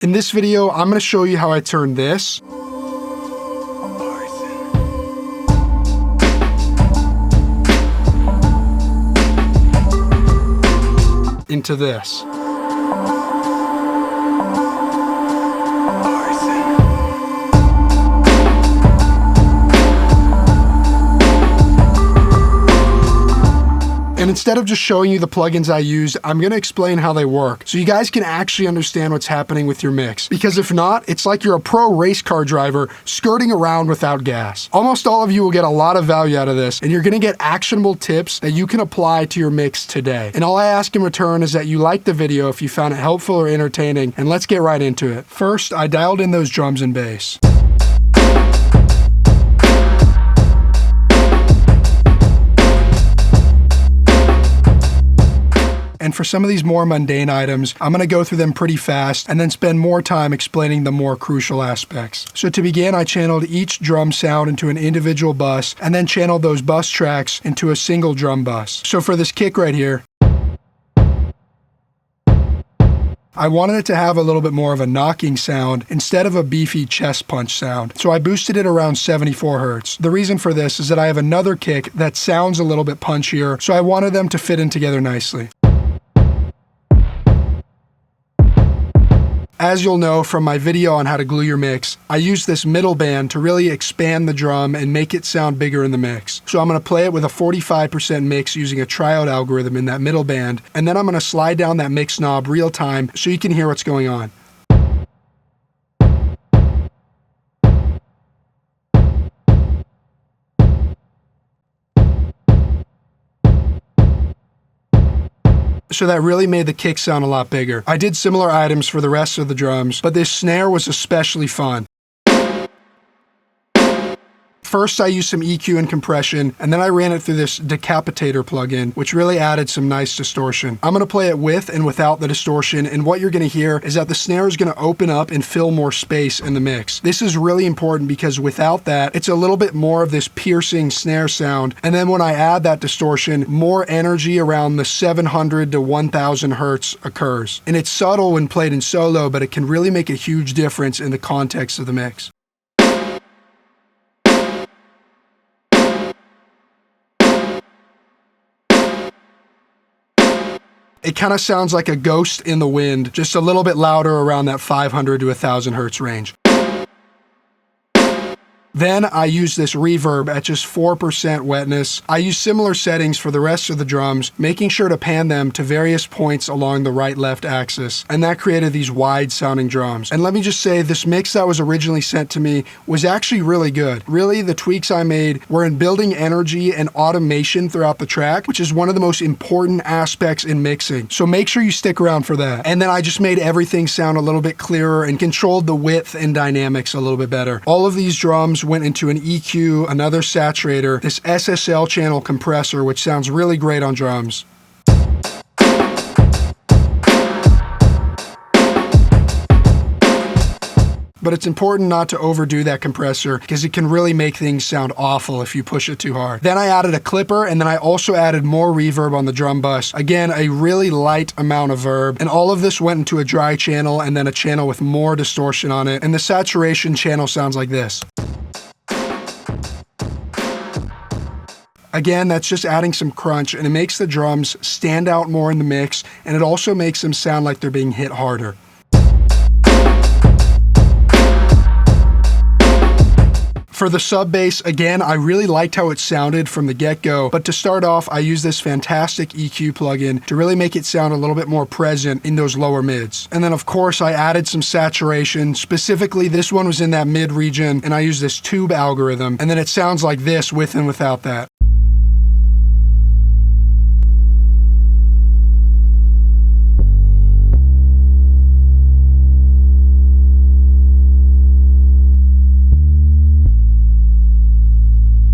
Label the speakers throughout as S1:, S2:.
S1: In this video, I'm going to show you how I turn this into this. And instead of just showing you the plugins I use, I'm going to explain how they work so you guys can actually understand what's happening with your mix. Because if not, it's like you're a pro race car driver skirting around without gas. Almost all of you will get a lot of value out of this, and you're going to get actionable tips that you can apply to your mix today. And all I ask in return is that you like the video if you found it helpful or entertaining, and let's get right into it. First, I dialed in those drums and bass. And for some of these more mundane items, I'm going to go through them pretty fast and then spend more time explaining the more crucial aspects. So to begin, I channeled each drum sound into an individual bus and then channeled those bus tracks into a single drum bus. So for this kick right here, I wanted it to have a little bit more of a knocking sound instead of a beefy chest punch sound. So I boosted it around 74 Hertz. The reason for this is that I have another kick that sounds a little bit punchier, so I wanted them to fit in together nicely. As you'll know from my video on how to glue your mix, I use this middle band to really expand the drum and make it sound bigger in the mix. So I'm going to play it with a 45% mix using a triode algorithm in that middle band, and then I'm going to slide down that mix knob real time so you can hear what's going on. So that really made the kick sound a lot bigger. I did similar items for the rest of the drums, but this snare was especially fun. First, I used some EQ and compression, and then I ran it through this decapitator plugin, which really added some nice distortion. I'm going to play it with and without the distortion, and what you're going to hear is that the snare is going to open up and fill more space in the mix. This is really important because without that, it's a little bit more of this piercing snare sound, and then when I add that distortion, more energy around the 700 to 1000 Hertz occurs. And it's subtle when played in solo, but it can really make a huge difference in the context of the mix. It kind of sounds like a ghost in the wind, just a little bit louder around that 500 to 1000 Hertz range. Then I use this reverb at just 4% wetness. I use similar settings for the rest of the drums, making sure to pan them to various points along the right-left axis, and that created these wide-sounding drums. And let me just say, this mix that was originally sent to me was actually really good. Really, the tweaks I made were in building energy and automation throughout the track, which is one of the most important aspects in mixing. So make sure you stick around for that. And then I just made everything sound a little bit clearer and controlled the width and dynamics a little bit better. All of these drums went into an EQ, another saturator, this SSL channel compressor, which sounds really great on drums. But it's important not to overdo that compressor because it can really make things sound awful if you push it too hard. Then I added a clipper, and then I also added more reverb on the drum bus. Again, a really light amount of verb, and all of this went into a dry channel and then a channel with more distortion on it, and the saturation channel sounds like this. Again, that's just adding some crunch, and it makes the drums stand out more in the mix, and it also makes them sound like they're being hit harder. For the sub bass, again, I really liked how it sounded from the get-go, but to start off, I used this fantastic EQ plugin to really make it sound a little bit more present in those lower mids. And then of course, I added some saturation. Specifically, this one was in that mid region, and I used this tube algorithm, and then it sounds like this with and without that.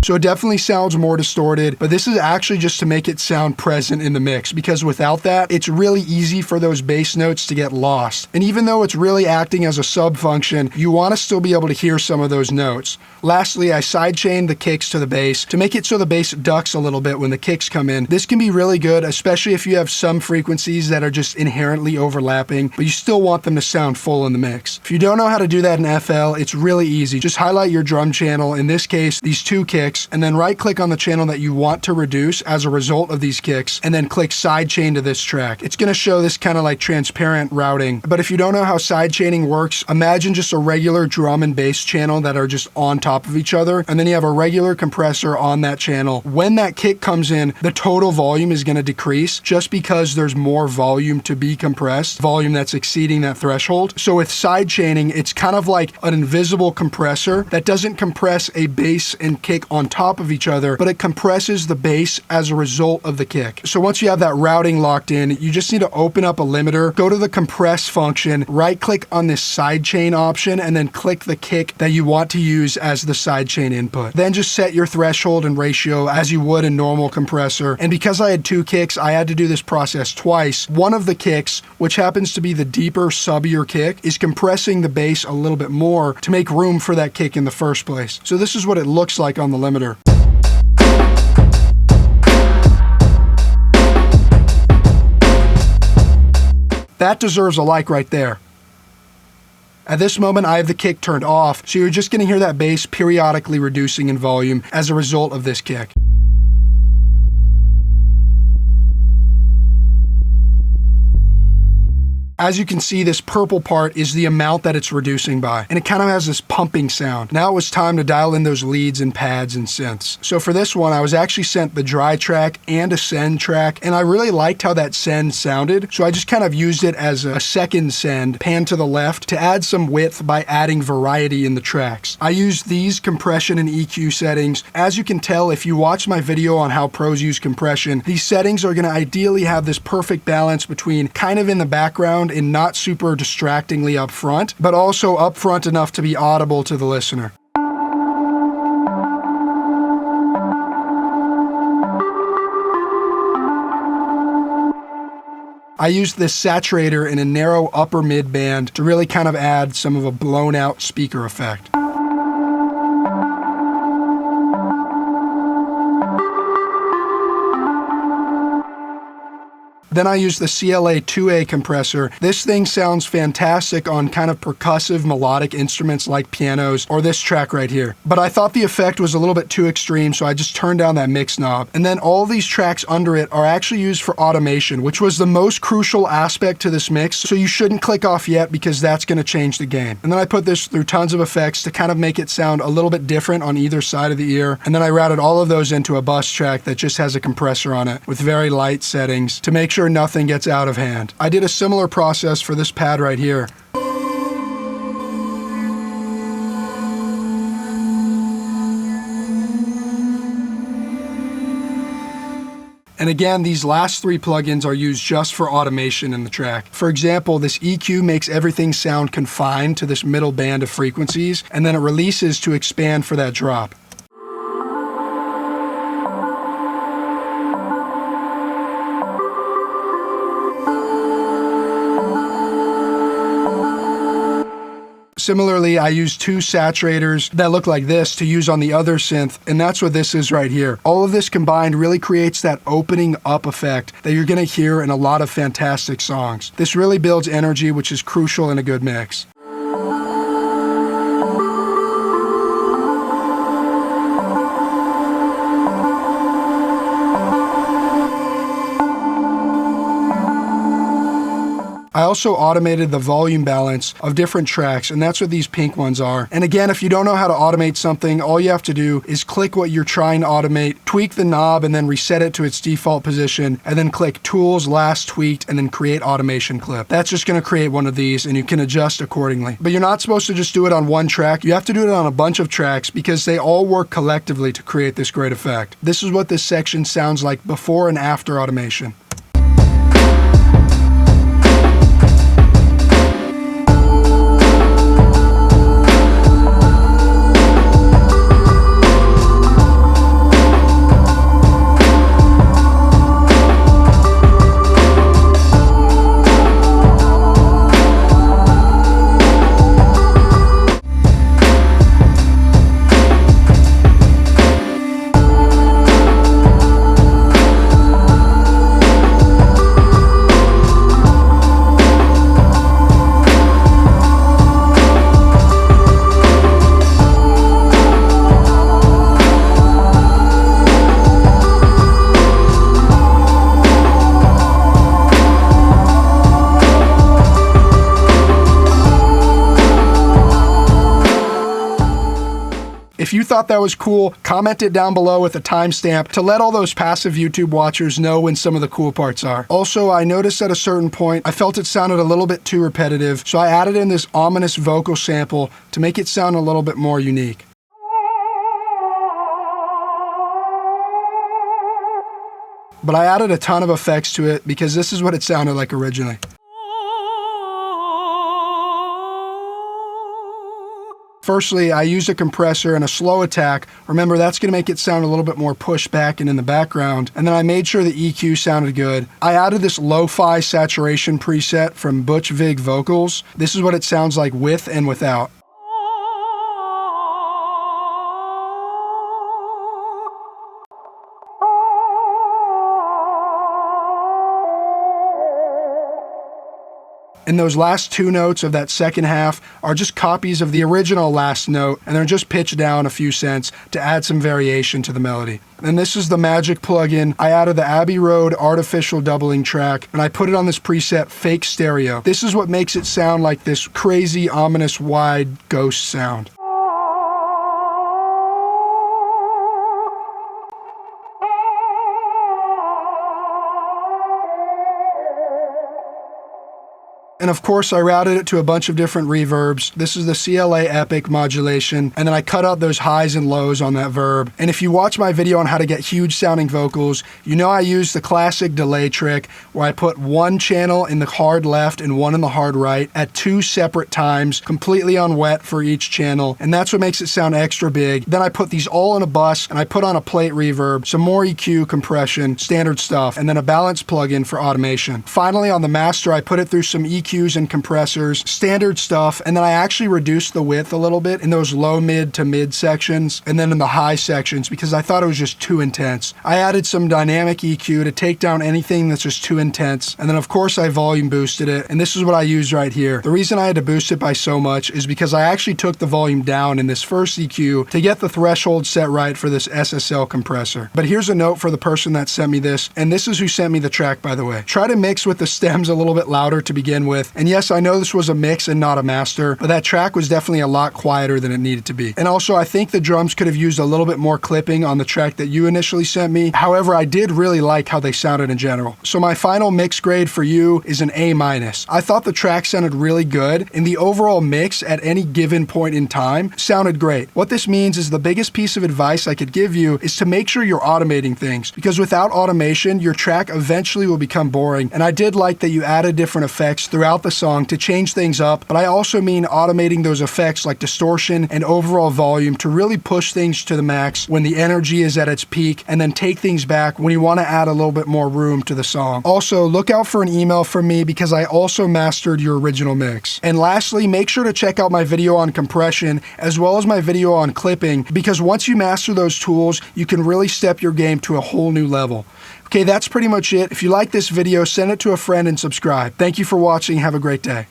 S1: So it definitely sounds more distorted, but this is actually just to make it sound present in the mix, because without that, it's really easy for those bass notes to get lost. And even though it's really acting as a sub function, you want to still be able to hear some of those notes. Lastly, I sidechained the kicks to the bass to make it so the bass ducks a little bit when the kicks come in. This can be really good, especially if you have some frequencies that are just inherently overlapping, but you still want them to sound full in the mix. If you don't know how to do that in FL, it's really easy. Just highlight your drum channel, in this case, these 2 kicks, and then right-click on the channel that you want to reduce as a result of these kicks, and then click sidechain to this track. It's going to show this kind of like transparent routing, but if you don't know how sidechaining works, imagine just a regular drum and bass channel that are just on top of each other, and then you have a regular compressor on that channel. When that kick comes in, the total volume is going to decrease just because there's more volume to be compressed, volume that's exceeding that threshold. So with sidechaining, it's kind of like an invisible compressor that doesn't compress a bass and kick on top of each other, but it compresses the bass as a result of the kick. So once you have that routing locked in, you just need to open up a limiter, go to the compress function, right-click on this sidechain option, and then click the kick that you want to use as the sidechain input. Then just set your threshold and ratio as you would a normal compressor. And because I had 2 kicks, I had to do this process twice. One of the kicks, which happens to be the deeper, subbier kick, is compressing the bass a little bit more to make room for that kick in the first place. So this is what it looks like on the limiter. That deserves a like right there. At this moment, I have the kick turned off, so you're just going to hear that bass periodically reducing in volume as a result of this kick. As you can see, this purple part is the amount that it's reducing by, and it kind of has this pumping sound. Now it was time to dial in those leads and pads and synths. So for this one, I was actually sent the dry track and a send track, and I really liked how that send sounded, so I just kind of used it as a second send, pan to the left, to add some width by adding variety in the tracks. I used these compression and EQ settings. As you can tell, if you watch my video on how pros use compression, these settings are going to ideally have this perfect balance between kind of in the background and not super distractingly up front, but also up front enough to be audible to the listener. I used this saturator in a narrow upper mid band to really kind of add some of a blown out speaker effect. Then I use the CLA 2A compressor. This thing sounds fantastic on kind of percussive melodic instruments like pianos or this track right here. But I thought the effect was a little bit too extreme, so I just turned down that mix knob. And then all these tracks under it are actually used for automation, which was the most crucial aspect to this mix, so you shouldn't click off yet because that's going to change the game. And then I put this through tons of effects to kind of make it sound a little bit different on either side of the ear. And then I routed all of those into a bus track that just has a compressor on it with very light settings to make sure nothing gets out of hand. I did a similar process for this pad right here. And again, these last 3 plugins are used just for automation in the track. For example, this EQ makes everything sound confined to this middle band of frequencies, and then it releases to expand for that drop. Similarly, I used 2 saturators that look like this to use on the other synth, and that's what this is right here. All of this combined really creates that opening up effect that you're going to hear in a lot of fantastic songs. This really builds energy, which is crucial in a good mix. I also automated the volume balance of different tracks, and that's what these pink ones are. And again, if you don't know how to automate something, all you have to do is click what you're trying to automate, tweak the knob, and then reset it to its default position, and then click Tools, Last Tweaked, and then Create Automation Clip. That's just going to create one of these, and you can adjust accordingly. But you're not supposed to just do it on one track. You have to do it on a bunch of tracks because they all work collectively to create this great effect. This is what this section sounds like before and after automation. If you thought that was cool, comment it down below with a timestamp to let all those passive YouTube watchers know when some of the cool parts are. Also, I noticed at a certain point, I felt it sounded a little bit too repetitive, so I added in this ominous vocal sample to make it sound a little bit more unique. But I added a ton of effects to it because this is what it sounded like originally. Firstly, I used a compressor and a slow attack. Remember, that's going to make it sound a little bit more pushed back and in the background. And then I made sure the EQ sounded good. I added this lo-fi saturation preset from Butch Vig Vocals. This is what it sounds like with and without. And those last two notes of that second half are just copies of the original last note, and they're just pitched down a few cents to add some variation to the melody. And this is the Magic plugin. I added the Abbey Road artificial doubling track, and I put it on this preset Fake Stereo. This is what makes it sound like this crazy, ominous, wide ghost sound. And of course, I routed it to a bunch of different reverbs. This is the CLA Epic modulation, and then I cut out those highs and lows on that verb. And if you watch my video on how to get huge sounding vocals, you know I used the classic delay trick where I put one channel in the hard left and one in the hard right at two separate times, completely on wet for each channel, and that's what makes it sound extra big. Then I put these all in a bus, and I put on a plate reverb, some more EQ, compression, standard stuff, and then a balance plugin for automation. Finally, on the master, I put it through some EQs and compressors, standard stuff, and then I actually reduced the width a little bit in those low mid to mid sections and then in the high sections because I thought it was just too intense. I added some dynamic EQ to take down anything that's just too intense, and then of course I volume boosted it, and this is what I used right here. The reason I had to boost it by so much is because I actually took the volume down in this first EQ to get the threshold set right for this SSL compressor. But here's a note for the person that sent me this, and this is who sent me the track, by the way. Try to mix with the stems a little bit louder to begin with. And yes, I know this was a mix and not a master, but that track was definitely a lot quieter than it needed to be. And also, I think the drums could have used a little bit more clipping on the track that you initially sent me. However, I did really like how they sounded in general. So my final mix grade for you is an A-. I thought the track sounded really good, and the overall mix at any given point in time sounded great. What this means is the biggest piece of advice I could give you is to make sure you're automating things, because without automation, your track eventually will become boring. And I did like that you added different effects throughout the song to change things up, but I also mean automating those effects like distortion and overall volume to really push things to the max when the energy is at its peak, and then take things back when you want to add a little bit more room to the song. Also, look out for an email from me because I also mastered your original mix. And lastly, make sure to check out my video on compression as well as my video on clipping, because once you master those tools, you can really step your game to a whole new level. Okay, that's pretty much it. If you like this video, send it to a friend and subscribe. Thank you for watching. Have a great day.